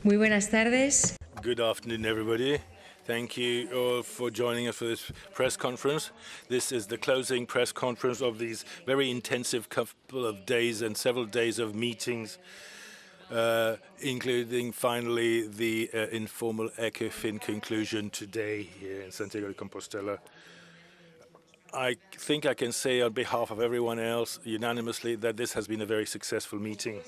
Muy buenas tardes. Good afternoon, everybody. Thank you all for joining us for this press conference. This is the closing press conference of these very intensive couple of days and several days of meetings, including finally the informal ECOFIN conclusion today here in Santiago de Compostela. I think I can say on behalf of everyone else unanimously that this has been a very successful meeting.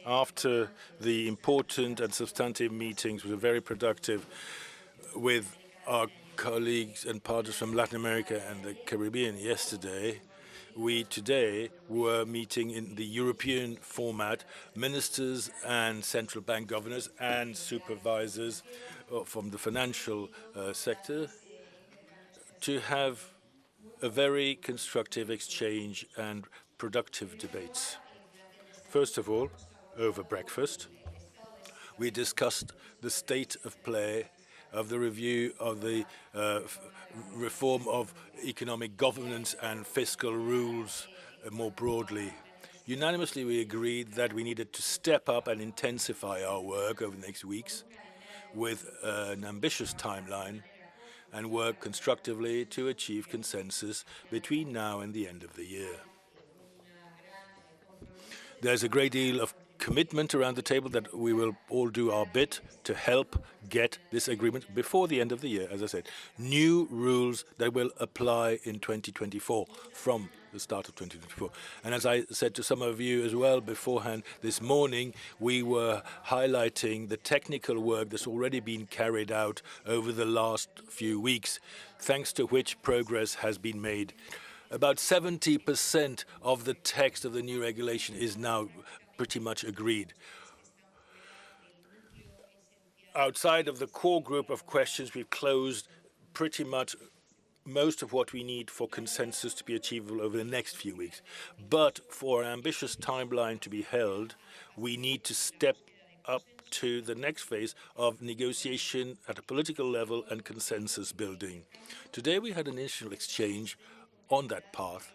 After the important and substantive meetings, which were very productive with our colleagues and partners from Latin America and the Caribbean yesterday, we today were meeting in the European format, ministers and central bank governors and supervisors from the financial sector to have a very constructive exchange and productive debates. First of all, over breakfast, we discussed the state of play of the review of the reform of economic governance and fiscal rules more broadly. Unanimously, we agreed that we needed to step up and intensify our work over the next weeks with an ambitious timeline and work constructively to achieve consensus between now and the end of the year. There's a great deal of commitment around the table that we will all do our bit to help get this agreement before the end of the year. As I said, new rules that will apply in 2024 from the start of 2024. And as I said to some of you as well beforehand this morning, we were highlighting the technical work that's already been carried out over the last few weeks, thanks to which progress has been made. About 70% of the text of the new regulation is now pretty much agreed. Outside of the core group of questions, we've closed pretty much most of what we need for consensus to be achievable over the next few weeks. But for an ambitious timeline to be held, we need to step up to the next phase of negotiation at a political level and consensus building. Today we had an initial exchange on that path,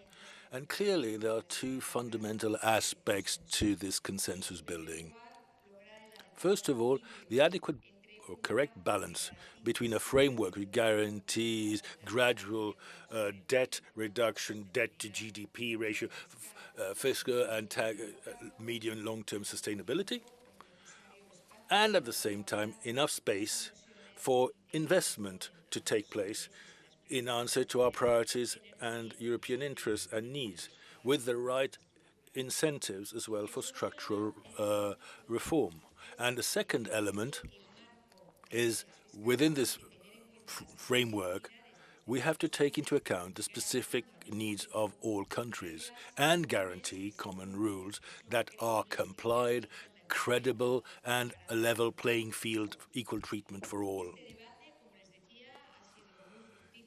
and clearly there are two fundamental aspects to this consensus building. First of all, the adequate or correct balance between a framework which guarantees gradual debt reduction, debt to GDP ratio, fiscal and medium and long-term sustainability, and at the same time enough space for investment to take place in answer to our priorities and European interests and needs, with the right incentives as well for structural reform. And the second element is within this framework, we have to take into account the specific needs of all countries and guarantee common rules that are complied, credible, and a level playing field, equal treatment for all.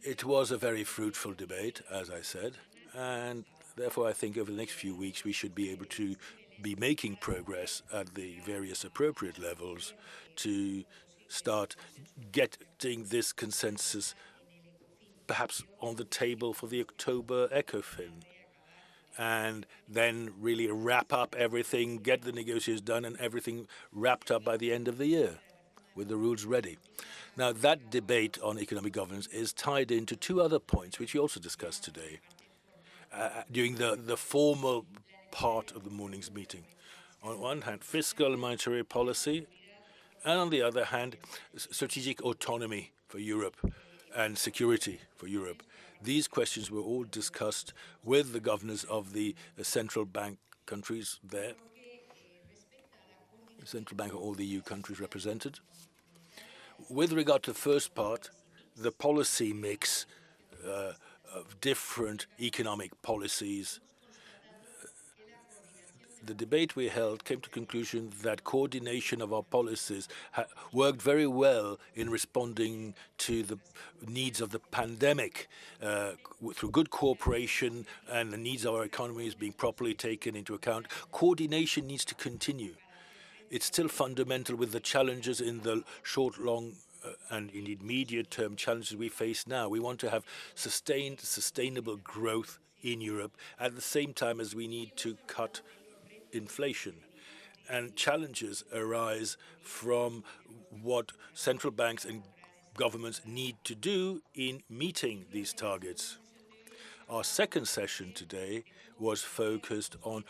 It was a very fruitful debate, as I said, and therefore I think over the next few weeks we should be able to be making progress at the various appropriate levels to start getting this consensus perhaps on the table for the October ECOFIN, and then really wrap up everything, get the negotiations done and everything wrapped up by the end of the year with the rules ready. Now, that debate on economic governance is tied into two other points, which we also discussed today during the formal part of the morning's meeting. On one hand, fiscal and monetary policy, and on the other hand, strategic autonomy for Europe and security for Europe. These questions were all discussed with the governors of the central bank countries there, the central bank of all the EU countries represented. With regard to the first part, the policy mix of different economic policies, the debate we held came to the conclusion that coordination of our policies worked very well in responding to the needs of the pandemic through good cooperation and the needs of our economies being properly taken into account. Coordination needs to continue. It's still fundamental with the challenges in the short, long, and indeed medium-term challenges we face now. We want to have sustainable growth in Europe at the same time as we need to cut inflation. and challenges arise from what central banks and governments need to do in meeting these targets. Our second session today was focused on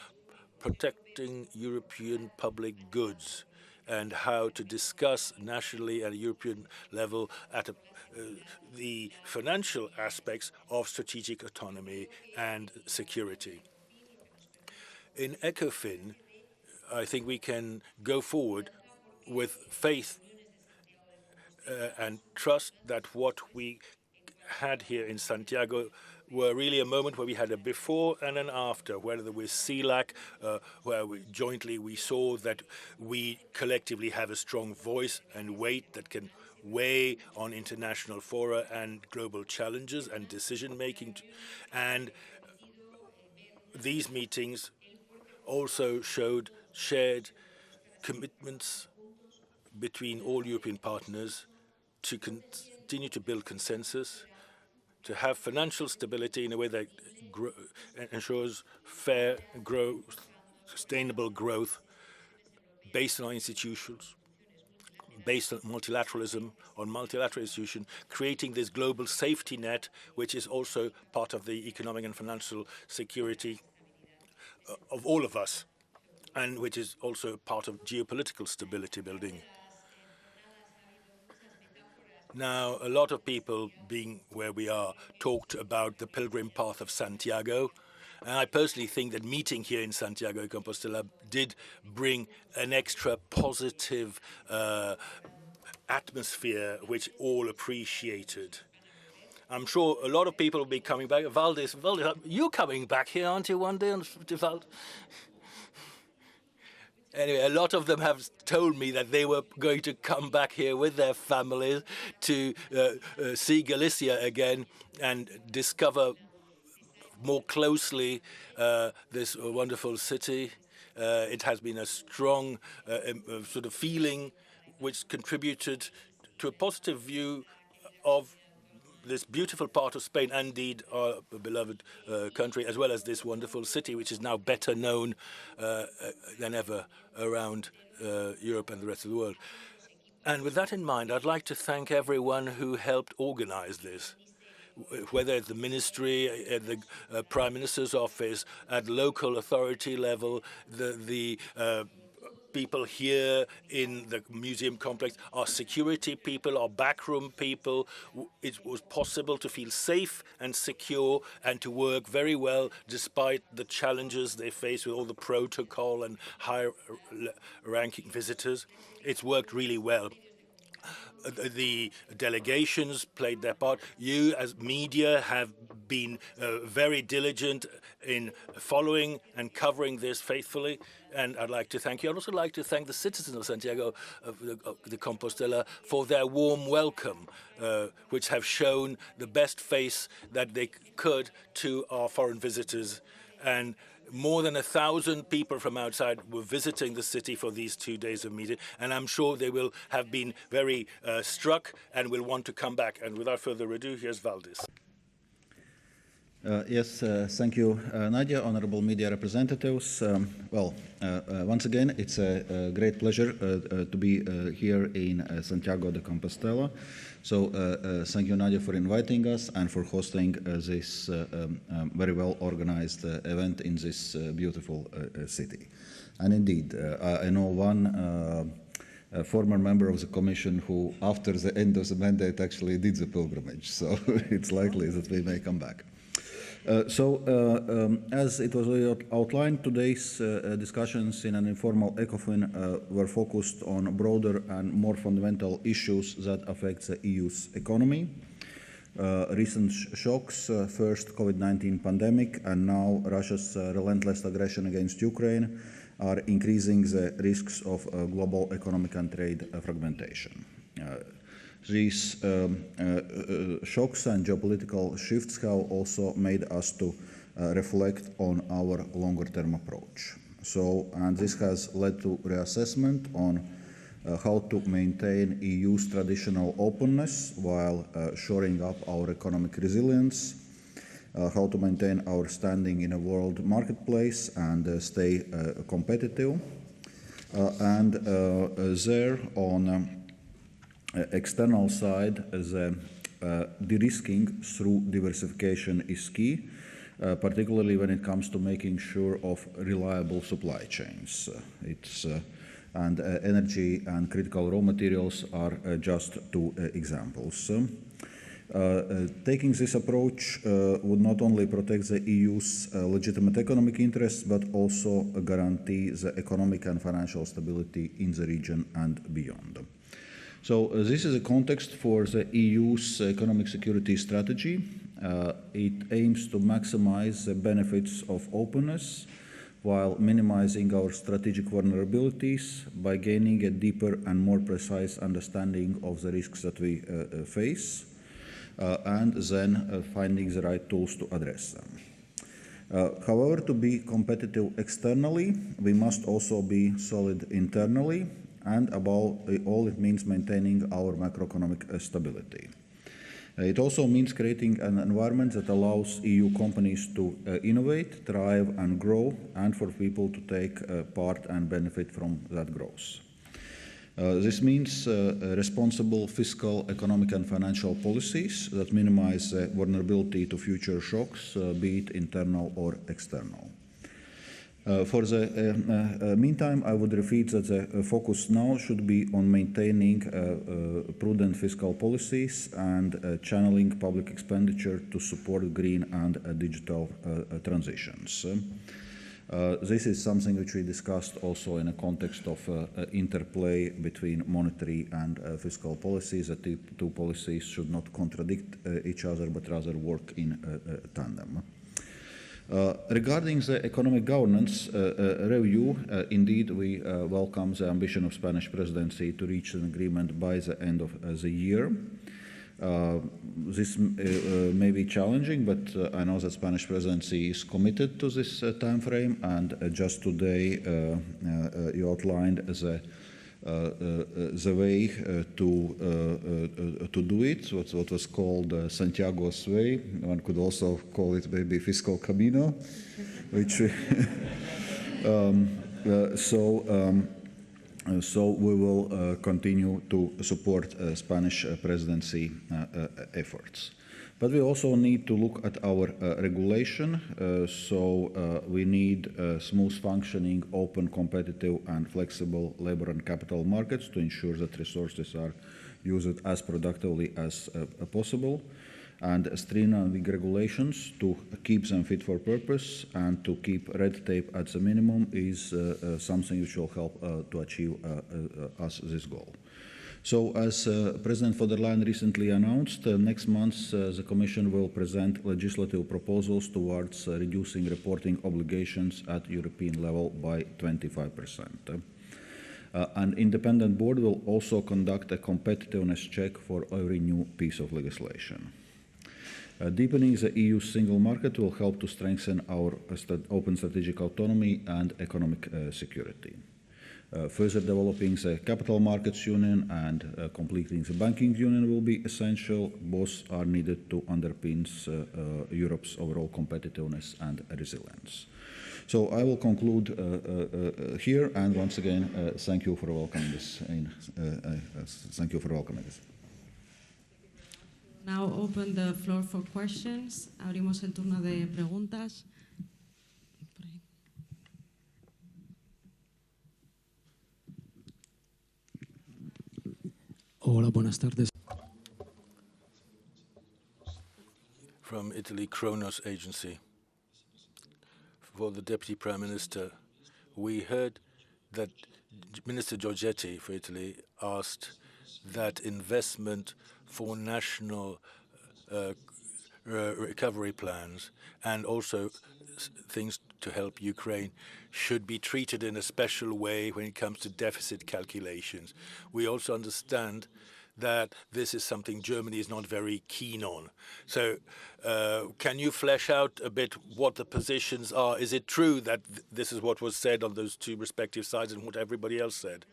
protecting European public goods and how to discuss nationally at a European level the financial aspects of strategic autonomy and security. In ECOFIN, I think we can go forward with faith and trust that what we had here in Santiago were really a moment where we had a before and an after, whether with CELAC, where we saw that we collectively have a strong voice and weight that can weigh on international fora and global challenges and decision-making. And these meetings also showed shared commitments between all European partners to continue to build consensus, to have financial stability in a way that ensures fair growth, sustainable growth based on our institutions, based on multilateralism, on multilateral institutions, creating this global safety net, which is also part of the economic and financial security of all of us, and which is also part of geopolitical stability building. Now, a lot of people, being where we are, talked about the pilgrim path of Santiago. And I personally think that meeting here in Santiago de Compostela did bring an extra positive atmosphere, which all appreciated. I'm sure a lot of people will be coming back. Valdis, you're coming back here, aren't you, one day? Anyway, a lot of them have told me that they were going to come back here with their families to see Galicia again and discover more closely this wonderful city. It has been a strong sort of feeling which contributed to a positive view of this beautiful part of Spain, and indeed our beloved country, as well as this wonderful city, which is now better known than ever around Europe and the rest of the world. And with that in mind, I'd like to thank everyone who helped organize this, whether at the ministry, at the Prime Minister's office, at local authority level, the people here in the museum complex, our security people, our backroom people. It was possible to feel safe and secure and to work very well despite the challenges they face with all the protocol and high-ranking visitors. It's worked really well. The delegations played their part. You, as media, have been very diligent in following and covering this faithfully, and I'd like to thank you. I'd also like to thank the citizens of Santiago de Compostela for their warm welcome, which have shown the best face that they could to our foreign visitors. And more than 1,000 people from outside were visiting the city for these 2 days of meeting, and I'm sure they will have been very struck and will want to come back. And without further ado, here's Valdis. Yes, thank you, Nadia, honorable media representatives. Once again, it's a great pleasure to be here in Santiago de Compostela. So thank you, Nadia, for inviting us and for hosting this very well organized event in this beautiful city. And indeed, I know one former member of the Commission who, after the end of the mandate, actually did the pilgrimage. So it's likely that we may come back. As it was outlined, today's discussions in an informal ECOFIN were focused on broader and more fundamental issues that affect the EU's economy. Recent shocks, first COVID-19 pandemic and now Russia's relentless aggression against Ukraine, are increasing the risks of global economic and trade fragmentation. These shocks and geopolitical shifts have also made us to reflect on our longer-term approach. And this has led to reassessment on how to maintain EU's traditional openness while shoring up our economic resilience, how to maintain our standing in a world marketplace and stay competitive, And there on external side, the de-risking through diversification is key, particularly when it comes to making sure of reliable supply chains. And energy and critical raw materials are just two examples. Taking this approach would not only protect the EU's legitimate economic interests, but also guarantee the economic and financial stability in the region and beyond. So this is a context for the EU's economic security strategy. It aims to maximize the benefits of openness while minimizing our strategic vulnerabilities by gaining a deeper and more precise understanding of the risks that we face, and then finding the right tools to address them. However, to be competitive externally, we must also be solid internally, and above all, it means maintaining our macroeconomic stability. It also means creating an environment that allows EU companies to innovate, thrive, and grow, and for people to take part and benefit from that growth. This means responsible fiscal, economic, and financial policies that minimize vulnerability to future shocks, be it internal or external. For the meantime, I would repeat that the focus now should be on maintaining prudent fiscal policies and channeling public expenditure to support green and digital transitions. This is something which we discussed also in a context of interplay between monetary and fiscal policies, that the two policies should not contradict each other, but rather work in tandem. Regarding the economic governance review, indeed we welcome the ambition of Spanish presidency to reach an agreement by the end of the year. This may be challenging, but I know that Spanish presidency is committed to this time frame, and just today you outlined the way to do it, what was called Santiago's way. One could also call it maybe fiscal camino, which so we will continue to support Spanish presidency efforts. But we also need to look at our regulation. We need smooth functioning, open, competitive, and flexible labor and capital markets to ensure that resources are used as productively as possible, and streamlining regulations to keep them fit for purpose and to keep red tape at the minimum is something which will help to achieve us this goal. So, as President von der Leyen recently announced, next month the Commission will present legislative proposals towards reducing reporting obligations at European level by 25%. An independent board will also conduct a competitiveness check for every new piece of legislation. Deepening the EU's single market will help to strengthen our open strategic autonomy and economic security. Further developing the capital markets union and completing the banking union will be essential. Both are needed to underpin Europe's overall competitiveness and resilience. So I will conclude here, and once again, thank you for welcoming this. Thank you for welcoming this. Now open the floor for questions. Abrimos el turno de preguntas. Hola, buenas tardes. From Italy, Kronos Agency. For the Deputy Prime Minister, we heard that Minister Giorgetti for Italy asked that investment for national recovery plans and also things to help Ukraine should be treated in a special way when it comes to deficit calculations. We also understand that this is something Germany is not very keen on. So can you flesh out a bit what the positions are? Is it true that this is what was said on those two respective sides and what everybody else said?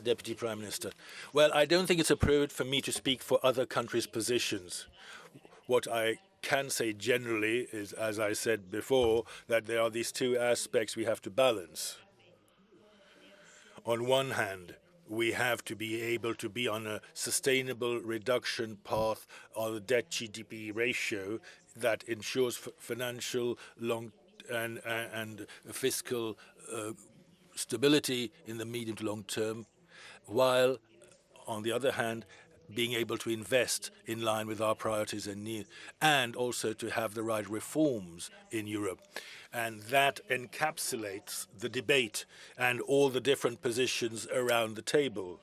Deputy Prime Minister. Well, I don't think it's appropriate for me to speak for other countries' positions. What I can say generally is, as I said before, that there are these two aspects we have to balance. On one hand, we have to be able to be on a sustainable reduction path on the debt-GDP ratio that ensures financial and fiscal stability in the medium to long term, while, on the other hand, being able to invest in line with our priorities and needs, and also to have the right reforms in Europe. And that encapsulates the debate and all the different positions around the table.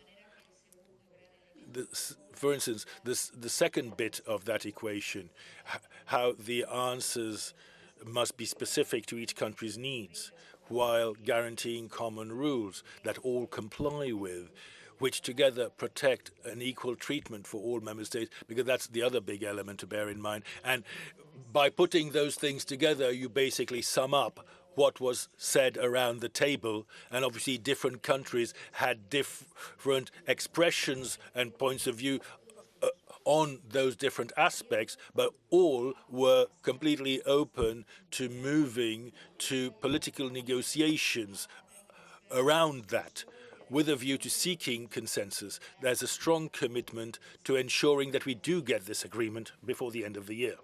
For instance, the second bit of that equation, how the answers must be specific to each country's needs, while guaranteeing common rules that all comply with, which together protect an equal treatment for all member states, because that's the other big element to bear in mind. And by putting those things together, you basically sum up what was said around the table, and obviously different countries had different expressions and points of view on those different aspects, but all were completely open to moving to political negotiations around that, with a view to seeking consensus. There's a strong commitment to ensuring that we do get this agreement before the end of the year.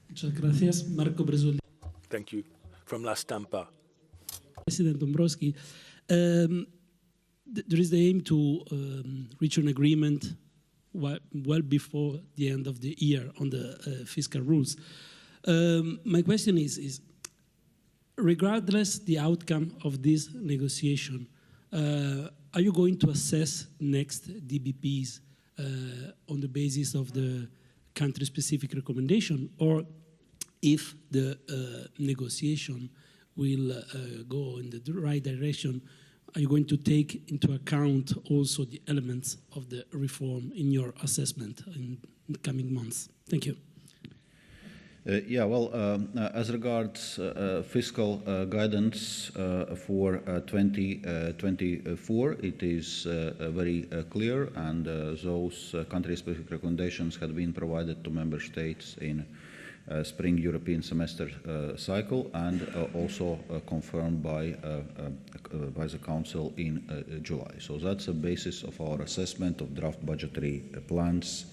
Muchas gracias, Marco Bresul. Thank you. From La Stampa. President Dombrovskis, there is the aim to reach an agreement well before the end of the year on the fiscal rules. My question is, regardless the outcome of this negotiation, are you going to assess next DBPs on the basis of the country-specific recommendation, or if the negotiation will go in the right direction, are you going to take into account also the elements of the reform in your assessment in the coming months? Thank you. As regards fiscal guidance for 2024, it is very clear, and those country-specific recommendations had been provided to member states in spring European semester cycle, and also confirmed by the Council in July. So that's the basis of our assessment of draft budgetary plans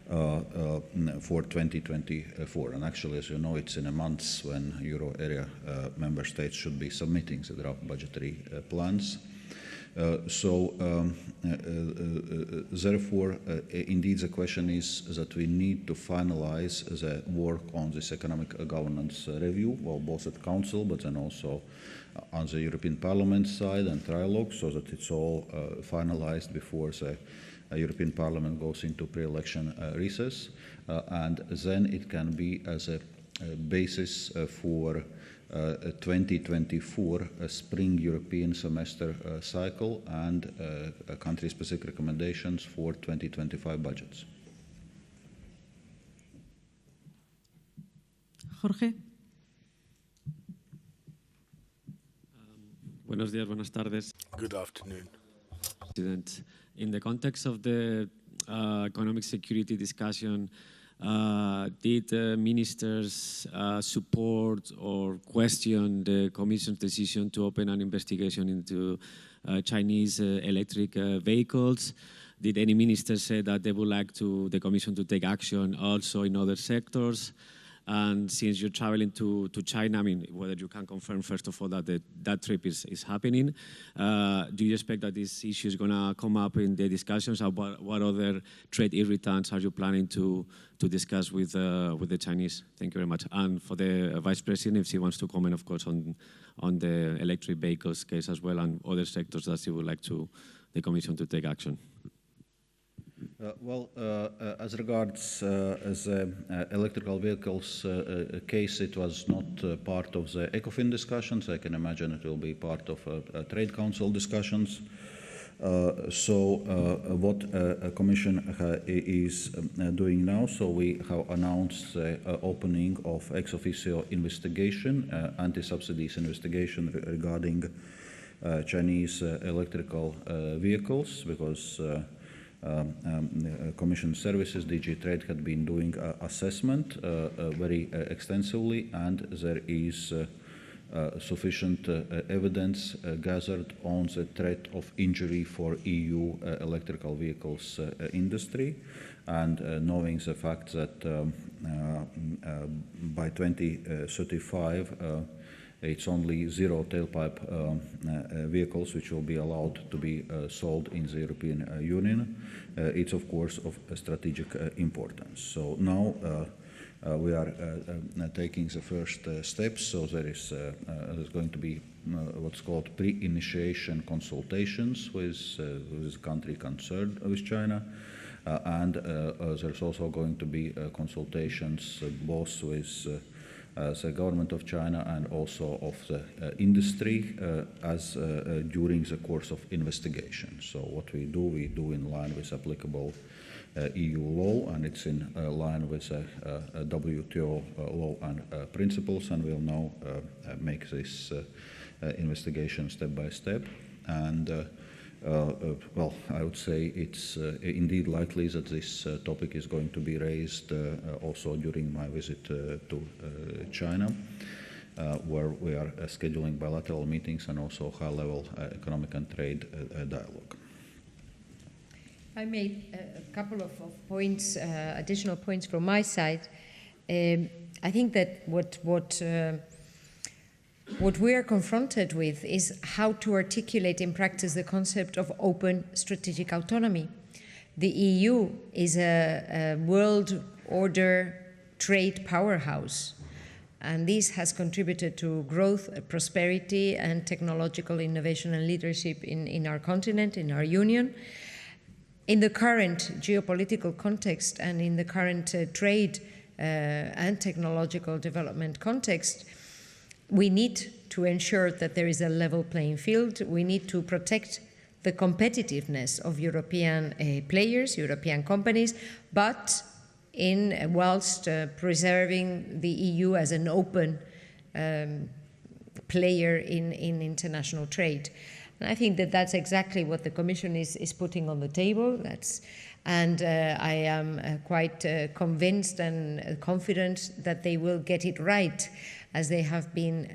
for 2024. And actually, as you know, it's in a month when Euro area member states should be submitting the draft budgetary plans. Therefore, indeed, the question is that we need to finalize the work on this economic governance review, well, both at Council, but then also on the European Parliament side and trilogue, so that it's all finalized before the European Parliament goes into pre-election recess, and then it can be as a basis for 2024 spring European semester cycle and country-specific recommendations for 2025 budgets. Jorge. Buenos días, buenas tardes. Good afternoon. President, in the context of the economic security discussion, did ministers support or question the Commission's decision to open an investigation into Chinese electric vehicles? Did any minister say that they would like the Commission to take action also in other sectors? And since you're traveling to China, I mean, whether you can confirm, first of all, that that trip is happening. Do you expect that this issue is going to come up in the discussions? What other trade irritants are you planning to discuss with the Chinese? Thank you very much. And for the Vice President, if she wants to comment, of course, on the electric vehicles case as well, and other sectors that she would like the Commission to take action. As regards the electrical vehicles case, it was not part of the ECOFIN discussions. I can imagine it will be part of Trade Council discussions. What the Commission is doing now, so we have announced the opening of ex officio investigation, anti-subsidies investigation regarding Chinese electrical vehicles, because The Commission services, DG Trade, had been doing assessment very extensively, and there is sufficient evidence gathered on the threat of injury for EU electrical vehicles industry, and knowing the fact that by 2035 it's only zero tailpipe vehicles which will be allowed to be sold in the European Union. It's of course of strategic importance. So now we are taking the first steps. So there's going to be what's called pre-initiation consultations with the country concerned with China. And there's also going to be consultations both with the government of China and also of the industry during the course of investigation. So what we do in line with applicable EU law, and it's in line with WTO law and principles, and we'll now make this investigation step by step. And well, I would say it's indeed likely that this topic is going to be raised also during my visit to China, where we are scheduling bilateral meetings and also high-level economic and trade dialogue. I made a couple of points, additional points from my side. I think that what we are confronted with is how to articulate in practice the concept of open strategic autonomy. The EU is a world order trade powerhouse, and this has contributed to growth, prosperity, and technological innovation and leadership in our continent, in our union. In the current geopolitical context and in the current trade and technological development context, we need to ensure that there is a level playing field. We need to protect the competitiveness of European players, European companies, but whilst preserving the EU as an open player in international trade. And I think that that's exactly what the Commission is putting on the table. And I am quite convinced and confident that they will get it right, as they have been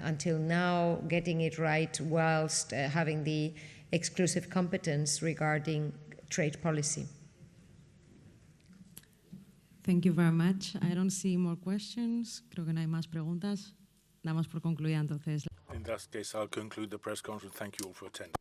until now getting it right whilst having the exclusive competence regarding trade policy. Thank you very much. I don't see more questions. Creo que no hay más preguntas. Damos por concluida entonces. In that case, I'll conclude the press conference. Thank you all for attending.